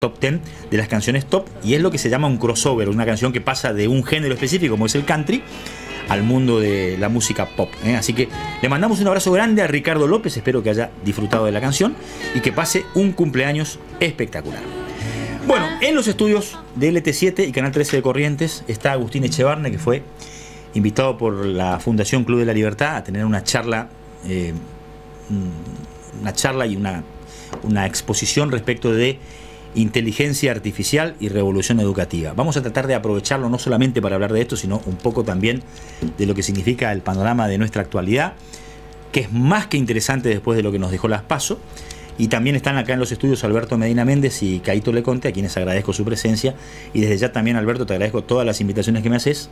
top 10 de las canciones top, y es lo que se llama un crossover, una canción que pasa de un género específico como es el country al mundo de la música pop, ¿eh? Así que le mandamos un abrazo grande a Ricardo López, espero que haya disfrutado de la canción y que pase un cumpleaños espectacular. Bueno, en los estudios de LT7 y Canal 13 de Corrientes está Agustín Echevarne, que fue invitado por la Fundación Club de la Libertad a tener una charla y una exposición respecto de inteligencia artificial y revolución educativa. Vamos a tratar de aprovecharlo no solamente para hablar de esto, sino un poco también de lo que significa el panorama de nuestra actualidad, que es más que interesante después de lo que nos dejó las PASO. Y también están acá en los estudios Alberto Medina Méndez y Caito Leconte, a quienes agradezco su presencia. Y desde ya también, Alberto, te agradezco todas las invitaciones que me haces.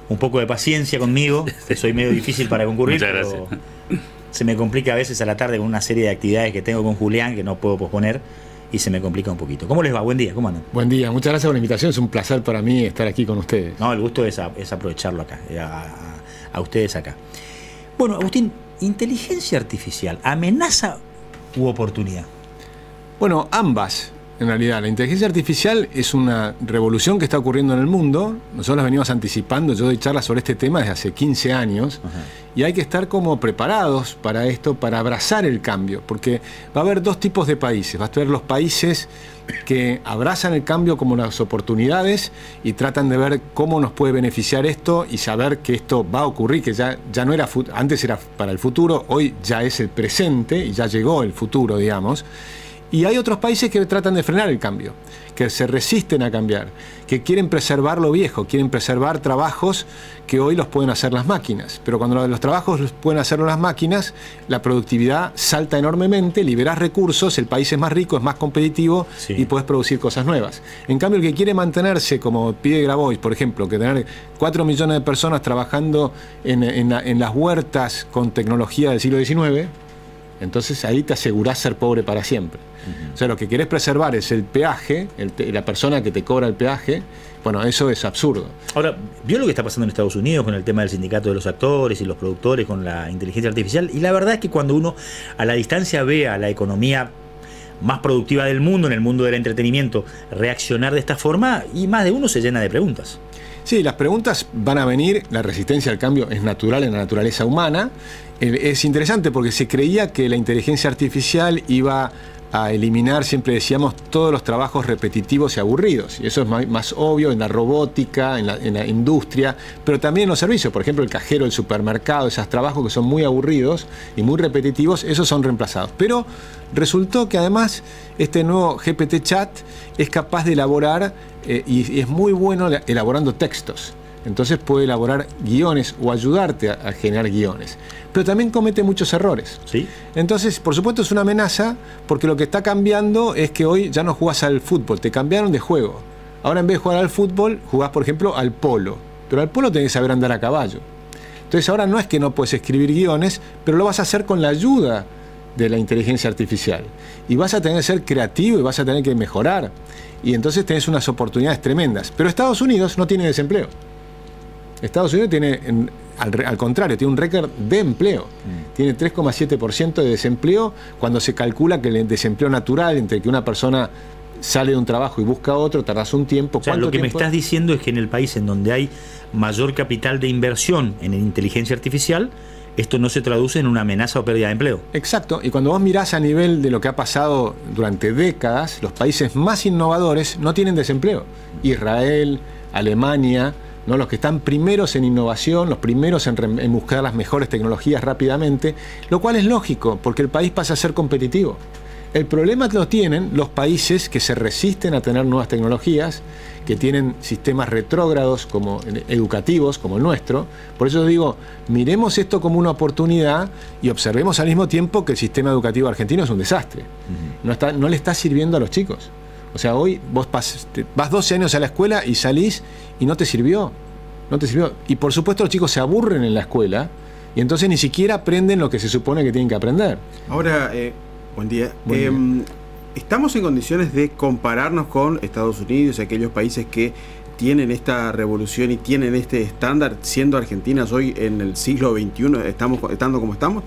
Un poco de paciencia conmigo, que soy medio difícil para concurrir, pero se me complica a veces a la tarde con una serie de actividades que tengo con Julián que no puedo posponer y se me complica un poquito. ¿Cómo les va? Buen día, ¿cómo andan? Buen día, muchas gracias por la invitación, es un placer para mí estar aquí con ustedes. No, el gusto es aprovecharlo acá, a ustedes acá. Bueno, Agustín, inteligencia artificial, ¿amenaza u oportunidad? Bueno, ambas. En realidad, la inteligencia artificial es una revolución que está ocurriendo en el mundo. Nosotros la venimos anticipando. Yo doy charlas sobre este tema desde hace 15 años. Ajá. Y hay que estar como preparados para esto, para abrazar el cambio. Porque va a haber dos tipos de países. Va a haber los países que abrazan el cambio como las oportunidades y tratan de ver cómo nos puede beneficiar esto y saber que esto va a ocurrir, que ya no era, antes era para el futuro, hoy ya es el presente y ya llegó el futuro, digamos. Y hay otros países que tratan de frenar el cambio, que se resisten a cambiar, que quieren preservar lo viejo, quieren preservar trabajos que hoy los pueden hacer las máquinas. Pero cuando los trabajos los pueden hacer las máquinas, la productividad salta enormemente, liberás recursos, el país es más rico, es más competitivo, sí, y puedes producir cosas nuevas. En cambio, el que quiere mantenerse, como pide Grabois, por ejemplo, que tener 4 millones de personas trabajando en las huertas con tecnología del siglo XIX, entonces ahí te asegurás ser pobre para siempre. O sea, lo que querés preservar es el peaje, la persona que te cobra el peaje. Bueno, eso es absurdo. Ahora, ¿vio lo que está pasando en Estados Unidos con el tema del sindicato de los actores y los productores con la inteligencia artificial? Y la verdad es que cuando uno a la distancia ve a la economía más productiva del mundo, en el mundo del entretenimiento, reaccionar de esta forma, y más de uno se llena de preguntas. Sí, las preguntas van a venir, la resistencia al cambio es natural en la naturaleza humana. Es interesante porque se creía que la inteligencia artificial iba a eliminar, siempre decíamos, todos los trabajos repetitivos y aburridos. Y eso es más obvio en la robótica, en la industria, pero también en los servicios. Por ejemplo, el cajero del supermercado, esos trabajos que son muy aburridos y muy repetitivos, esos son reemplazados. Pero resultó que además este nuevo GPT Chat es capaz de elaborar, y es muy bueno elaborando textos. Entonces puede elaborar guiones o ayudarte a generar guiones. Pero también comete muchos errores. ¿Sí? Entonces, por supuesto, es una amenaza porque lo que está cambiando es que hoy ya no jugás al fútbol, te cambiaron de juego. Ahora en vez de jugar al fútbol, jugás, por ejemplo, al polo. Pero al polo tenés que saber andar a caballo. Entonces ahora no es que no puedes escribir guiones, pero lo vas a hacer con la ayuda de la inteligencia artificial. Y vas a tener que ser creativo y vas a tener que mejorar. Y entonces tenés unas oportunidades tremendas. Pero Estados Unidos no tiene desempleo. Estados Unidos tiene, al contrario, tiene un récord de empleo. Tiene 3,7% de desempleo cuando se calcula que el desempleo natural, entre que una persona sale de un trabajo y busca otro, tardas un tiempo. O sea, lo que me estás diciendo es que en el país en donde hay mayor capital de inversión en inteligencia artificial, esto no se traduce en una amenaza o pérdida de empleo. Exacto, y cuando vos mirás a nivel de lo que ha pasado durante décadas, los países más innovadores no tienen desempleo. Israel, Alemania, ¿no? Los que están primeros en innovación, los primeros en buscar las mejores tecnologías rápidamente, lo cual es lógico, porque el país pasa a ser competitivo. El problema lo tienen los países que se resisten a tener nuevas tecnologías, que tienen sistemas retrógrados como educativos, como el nuestro. Por eso digo, miremos esto como una oportunidad y observemos al mismo tiempo que el sistema educativo argentino es un desastre. No le está sirviendo a los chicos. O sea, hoy vos vas 12 años a la escuela y salís y no te sirvió. No te sirvió. Y por supuesto los chicos se aburren en la escuela y entonces ni siquiera aprenden lo que se supone que tienen que aprender. Ahora, buen día. ¿Estamos en condiciones de compararnos con Estados Unidos y aquellos países que tienen esta revolución y tienen este estándar, siendo Argentinas hoy en el siglo XXI, estando como estamos?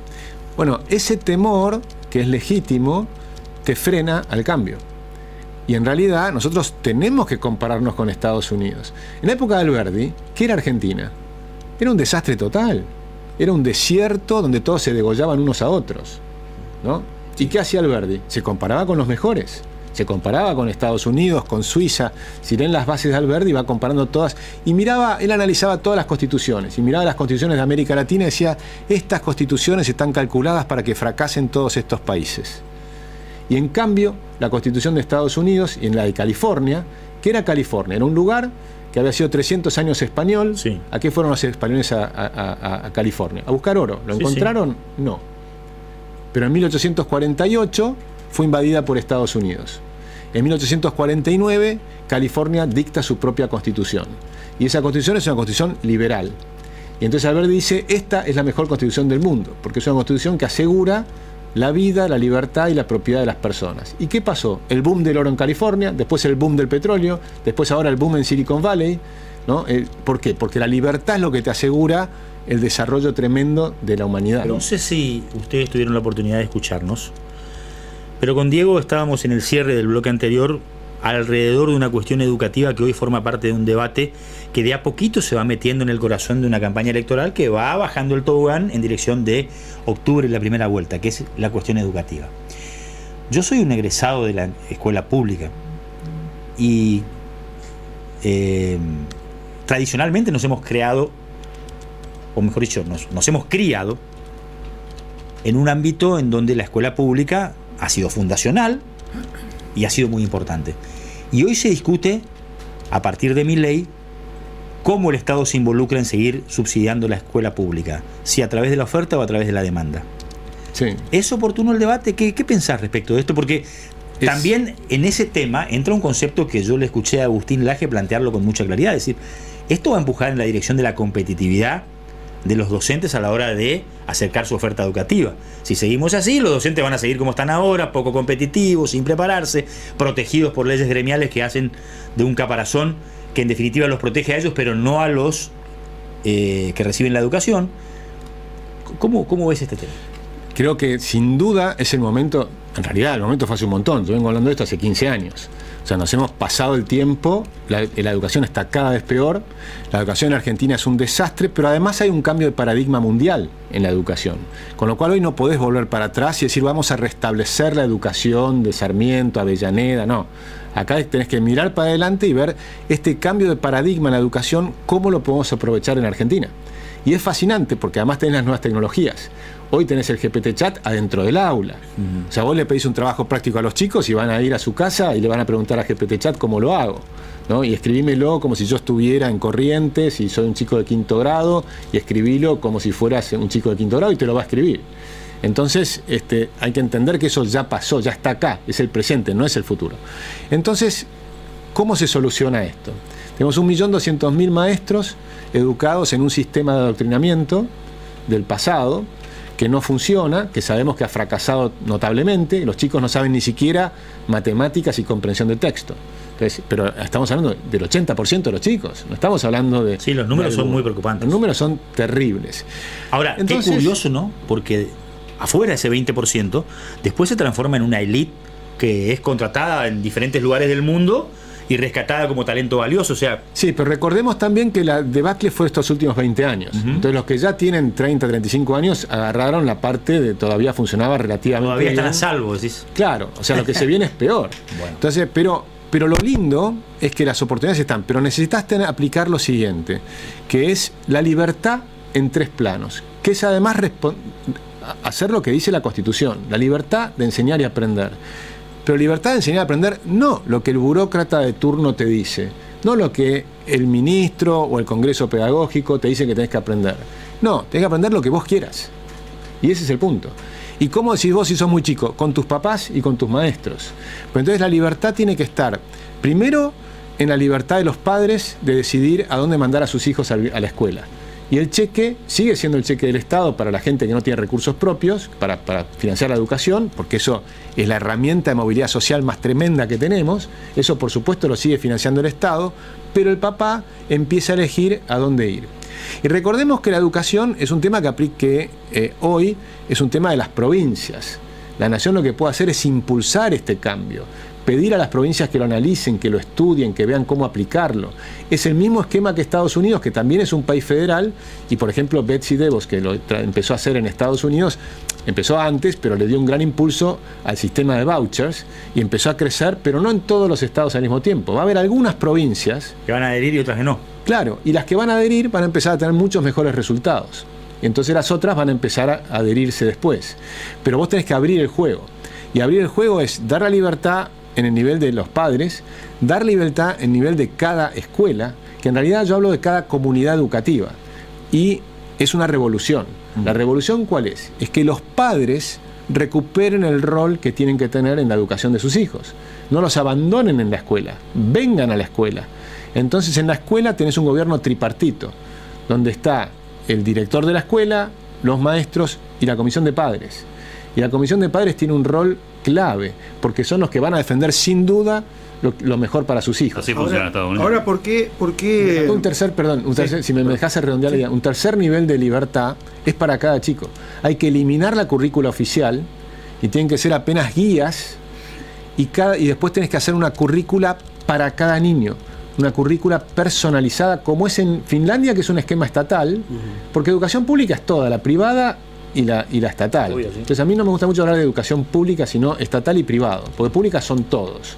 Bueno, ese temor, que es legítimo, te frena al cambio. Y en realidad nosotros tenemos que compararnos con Estados Unidos. En la época de Alberdi, ¿qué era Argentina? Era un desastre total. Era un desierto donde todos se degollaban unos a otros, ¿no? ¿Y qué hacía Alberdi? Se comparaba con los mejores. Se comparaba con Estados Unidos, con Suiza. Si leen las bases de Alberdi, va comparando todas. Y miraba, él analizaba todas las constituciones. Y miraba las constituciones de América Latina y decía, estas constituciones están calculadas para que fracasen todos estos países. Y en cambio, la constitución de Estados Unidos y en la de California, ¿qué era California? Era un lugar que había sido 300 años español. Sí. ¿A qué fueron los españoles a California? ¿A buscar oro? ¿Lo encontraron? Sí. No. Pero en 1848 fue invadida por Estados Unidos. En 1849, California dicta su propia constitución. Y esa constitución es una constitución liberal. Y entonces Alberdi dice, esta es la mejor constitución del mundo, porque es una constitución que asegura la vida, la libertad y la propiedad de las personas. ¿Y qué pasó? El boom del oro en California, después el boom del petróleo, después ahora el boom en Silicon Valley, ¿no? ¿Por qué? Porque la libertad es lo que te asegura el desarrollo tremendo de la humanidad. No sé si ustedes tuvieron la oportunidad de escucharnos, pero con Diego estábamos en el cierre del bloque anterior alrededor de una cuestión educativa que hoy forma parte de un debate que de a poquito se va metiendo en el corazón de una campaña electoral que va bajando el tobogán en dirección de octubre, la primera vuelta, que es la cuestión educativa. Yo soy un egresado de la escuela pública y tradicionalmente nos hemos creado, o mejor dicho, nos hemos criado en un ámbito en donde la escuela pública ha sido fundacional y ha sido muy importante. Y hoy se discute, a partir de Milei, cómo el Estado se involucra en seguir subsidiando la escuela pública, si a través de la oferta o a través de la demanda. Sí. ¿Es oportuno el debate? ¿Qué pensás respecto de esto? Porque también en ese tema entra un concepto que yo le escuché a Agustín Laje plantearlo con mucha claridad, es decir, esto va a empujar en la dirección de la competitividad de los docentes a la hora de acercar su oferta educativa. Si seguimos así, los docentes van a seguir como están ahora, poco competitivos, sin prepararse, protegidos por leyes gremiales que hacen de un caparazón que en definitiva los protege a ellos, pero no a los que reciben la educación. ¿Cómo ves este tema? Creo que sin duda es el momento, en realidad el momento fue hace un montón, yo vengo hablando de esto hace 15 años. O sea, nos hemos pasado el tiempo, la educación está cada vez peor, la educación en Argentina es un desastre, pero además hay un cambio de paradigma mundial en la educación. Con lo cual hoy no podés volver para atrás y decir vamos a restablecer la educación de Sarmiento, Avellaneda, no. Acá tenés que mirar para adelante y ver este cambio de paradigma en la educación, cómo lo podemos aprovechar en Argentina. Y es fascinante porque además tenés las nuevas tecnologías. Hoy tenés el GPT chat adentro del aula. O sea, vos le pedís un trabajo práctico a los chicos y van a ir a su casa y le van a preguntar a GPT chat cómo lo hago, ¿no? Y escribímelo como si yo estuviera en Corrientes y soy un chico de 5º grado, y escribílo como si fueras un chico de 5º grado y te lo va a escribir. Entonces, hay que entender que eso ya pasó, ya está acá, es el presente, no es el futuro. Entonces, ¿cómo se soluciona esto? Tenemos 1.200.000 maestros educados en un sistema de adoctrinamiento del pasado que no funciona, que sabemos que ha fracasado notablemente. Los chicos no saben ni siquiera matemáticas y comprensión de texto. Entonces, pero estamos hablando del 80% de los chicos, no estamos hablando de... Sí, los números son muy preocupantes. Los números son terribles. Ahora, entonces, qué curioso, ¿no? Porque afuera ese 20% después se transforma en una élite que es contratada en diferentes lugares del mundo y rescatada como talento valioso, o sea... Sí, pero recordemos también que la debacle fue estos últimos 20 años. Entonces los que ya tienen 30, 35 años agarraron la parte de todavía funcionaba relativamente todavía bien. Están a salvo, decís. Claro, o sea, lo que se viene es peor. Bueno. Entonces, pero lo lindo es que las oportunidades están, pero necesitas aplicar lo siguiente, que es la libertad en 3 planos, que es además hacer lo que dice la Constitución, la libertad de enseñar y aprender. Pero libertad de enseñar y aprender, no lo que el burócrata de turno te dice, no lo que el ministro o el Congreso Pedagógico te dice que tenés que aprender. No, tenés que aprender lo que vos quieras. Y ese es el punto. ¿Y cómo decís vos si sos muy chico? Con tus papás y con tus maestros. Pues entonces la libertad tiene que estar, primero, en la libertad de los padres de decidir a dónde mandar a sus hijos a la escuela. Y el cheque sigue siendo el cheque del Estado para la gente que no tiene recursos propios, para financiar la educación, porque eso es la herramienta de movilidad social más tremenda que tenemos. Eso, por supuesto, lo sigue financiando el Estado, pero el papá empieza a elegir a dónde ir. Y recordemos que la educación es un tema que hoy es un tema de las provincias. La nación lo que puede hacer es impulsar este cambio, pedir a las provincias que lo analicen, que lo estudien, que vean cómo aplicarlo. Es el mismo esquema que Estados Unidos, que también es un país federal, y por ejemplo Betsy DeVos, que lo empezó a hacer en Estados Unidos, empezó antes, pero le dio un gran impulso al sistema de vouchers y empezó a crecer, pero no en todos los estados al mismo tiempo. Va a haber algunas provincias que van a adherir y otras que no. Claro, y las que van a adherir van a empezar a tener muchos mejores resultados. Y entonces las otras van a empezar a adherirse después. Pero vos tenés que abrir el juego. Y abrir el juego es dar la libertad en el nivel de los padres, dar libertad en el nivel de cada escuela, que en realidad yo hablo de cada comunidad educativa. Y es una revolución. ¿La revolución cuál es? Es que los padres recuperen el rol que tienen que tener en la educación de sus hijos. No los abandonen en la escuela, vengan a la escuela. Entonces en la escuela tenés un gobierno tripartito, donde está el director de la escuela, los maestros y la comisión de padres. Y la comisión de padres tiene un rol clave, porque son los que van a defender sin duda lo mejor para sus hijos. Así funciona Estados Unidos. Ahora, ¿por qué? Un tercer si me dejase redondear la idea, un tercer nivel de libertad es para cada chico. Hay que eliminar la currícula oficial y tienen que ser apenas guías y después tenés que hacer una currícula para cada niño. Una currícula personalizada, como es en Finlandia, que es un esquema estatal, porque educación pública es toda, la privada y la estatal. Obvio, sí. Entonces a mí no me gusta mucho hablar de educación pública, sino estatal y privado, porque públicas son todos.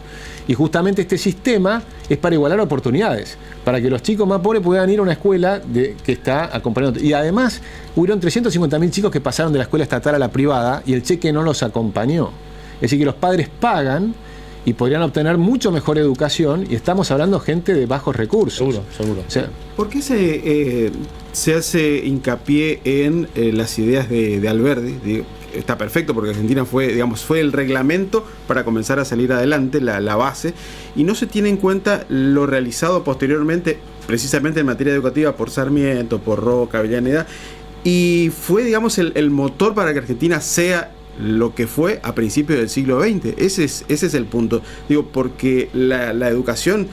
Y justamente este sistema es para igualar oportunidades, para que los chicos más pobres puedan ir a una escuela que está acompañando. Y además hubieron 350.000 chicos que pasaron de la escuela estatal a la privada y el cheque no los acompañó. Es decir, que los padres pagan y podrían obtener mucho mejor educación, y estamos hablando de gente de bajos recursos. Seguro. O sea, ¿por qué se hace hincapié en las ideas de Alberdi? Digo, está perfecto porque Argentina fue el reglamento para comenzar a salir adelante, la base, y no se tiene en cuenta lo realizado posteriormente, precisamente en materia educativa, por Sarmiento, por Roca, Avellaneda, y fue, el motor para que Argentina sea lo que fue a principios del siglo XX. Ese es el punto. Digo, porque la educación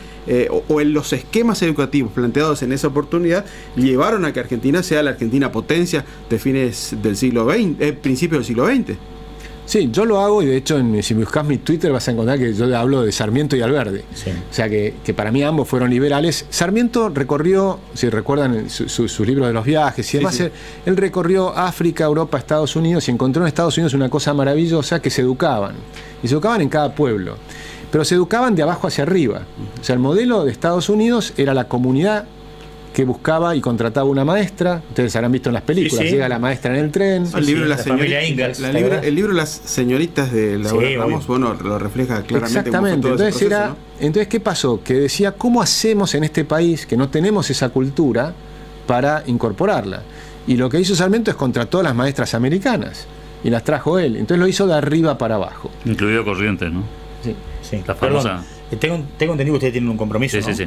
o en los esquemas educativos planteados en esa oportunidad llevaron a que Argentina sea la Argentina potencia de fines del siglo XX, principios del siglo XX. sí, yo lo hago, y de hecho si buscas mi Twitter vas a encontrar que yo hablo de Sarmiento y Alberdi. Sí. O sea que para mí ambos fueron liberales. Sarmiento recorrió, si recuerdan sus libros de los viajes y demás, sí. Él recorrió África, Europa, Estados Unidos, y encontró en Estados Unidos una cosa maravillosa, que se educaban. Y se educaban en cada pueblo. Pero se educaban de abajo hacia arriba. O sea, el modelo de Estados Unidos era la comunidad que buscaba y contrataba una maestra. Ustedes habrán visto en las películas, sí. llega la maestra en el tren. El libro de la las familia señoritas, Ingalls, el libro de las señoritas de Laura Sí, Ramos, bueno, lo refleja claramente. Exactamente. Cómo fue todo ese proceso, ¿no? Entonces, ¿qué pasó? Que decía, ¿cómo hacemos en este país que no tenemos esa cultura para incorporarla? Y lo que hizo Sarmiento es contrató a las maestras americanas y las trajo él. Entonces lo hizo de arriba para abajo. Incluido Corrientes, ¿no? Sí. Sí. La famosa. Perdón, tengo entendido que ustedes tienen un compromiso, Sí, ¿no? sí.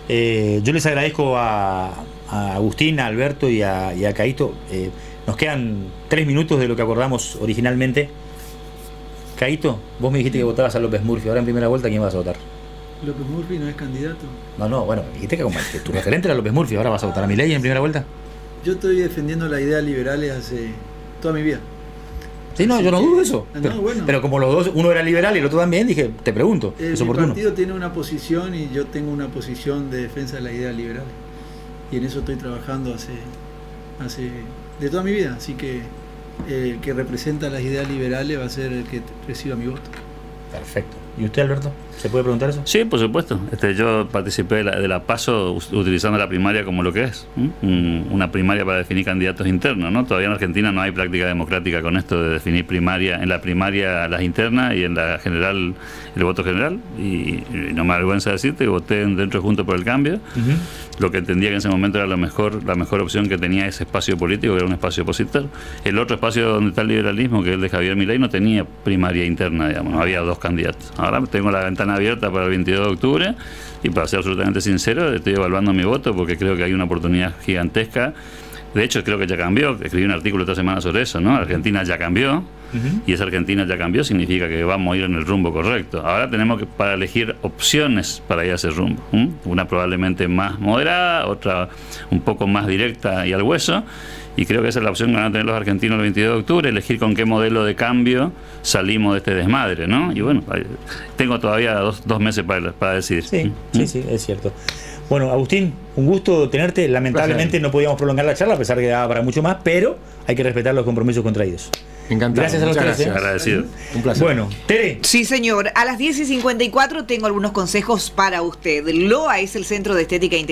Yo les agradezco a Agustín, a Alberto y a Caíto. Nos quedan 3 minutos de lo que acordamos originalmente. Caíto, vos me dijiste que votabas a López Murphy. Ahora en primera vuelta, ¿quién vas a votar? López Murphy no es candidato. No, bueno, me dijiste que tu referente era López Murphy. ¿Ahora vas a votar a Milei en primera vuelta? Yo estoy defendiendo las ideas liberales hace toda mi vida. Sí, no, yo no dudo eso. No, bueno. Pero como los dos, uno era liberal y el otro también, dije, te pregunto, ¿es Mi oportuno? partido tiene una posición y yo tengo una posición de defensa de las ideas liberales. Y en eso estoy trabajando hace de toda mi vida. Así que el que representa las ideas liberales va a ser el que reciba mi voto. Perfecto. ¿Y usted, Alberto? ¿Se puede preguntar eso? Sí, por supuesto. Yo participé de la PASO utilizando la primaria como lo que es, una primaria para definir candidatos internos, ¿no? Todavía en Argentina no hay práctica democrática con esto de definir primaria, en la primaria las internas y en la general el voto general. Y no me avergüenza decirte que voté dentro de Juntos por el Cambio. Lo que entendía que en ese momento era la mejor opción que tenía ese espacio político, que era un espacio opositor. El otro espacio donde está el liberalismo, que es el de Javier Milei, no tenía primaria interna, digamos, no había dos candidatos. Ahora tengo la ventana abierta para el 22 de octubre y, para ser absolutamente sincero, estoy evaluando mi voto porque creo que hay una oportunidad gigantesca De hecho, creo que ya cambió. Escribí un artículo esta semana sobre eso, ¿no? Argentina ya cambió. Y esa Argentina ya cambió significa que vamos a ir en el rumbo correcto. Ahora tenemos que para elegir opciones para ir a ese rumbo. Una probablemente más moderada, otra un poco más directa y al hueso. Y creo que esa es la opción que van a tener los argentinos el 22 de octubre, elegir con qué modelo de cambio salimos de este desmadre, ¿no? Y bueno, tengo todavía dos meses para decidir. Sí, sí, es cierto. Bueno, Agustín, un gusto tenerte. Lamentablemente no podíamos prolongar la charla, a pesar de que daba para mucho más, pero hay que respetar los compromisos contraídos. Encantado. Gracias a los tres. Agradecido. Un placer. Bueno, Tere. Sí, señor. A las 10:54 tengo algunos consejos para usted. LOA es el Centro de Estética Integral.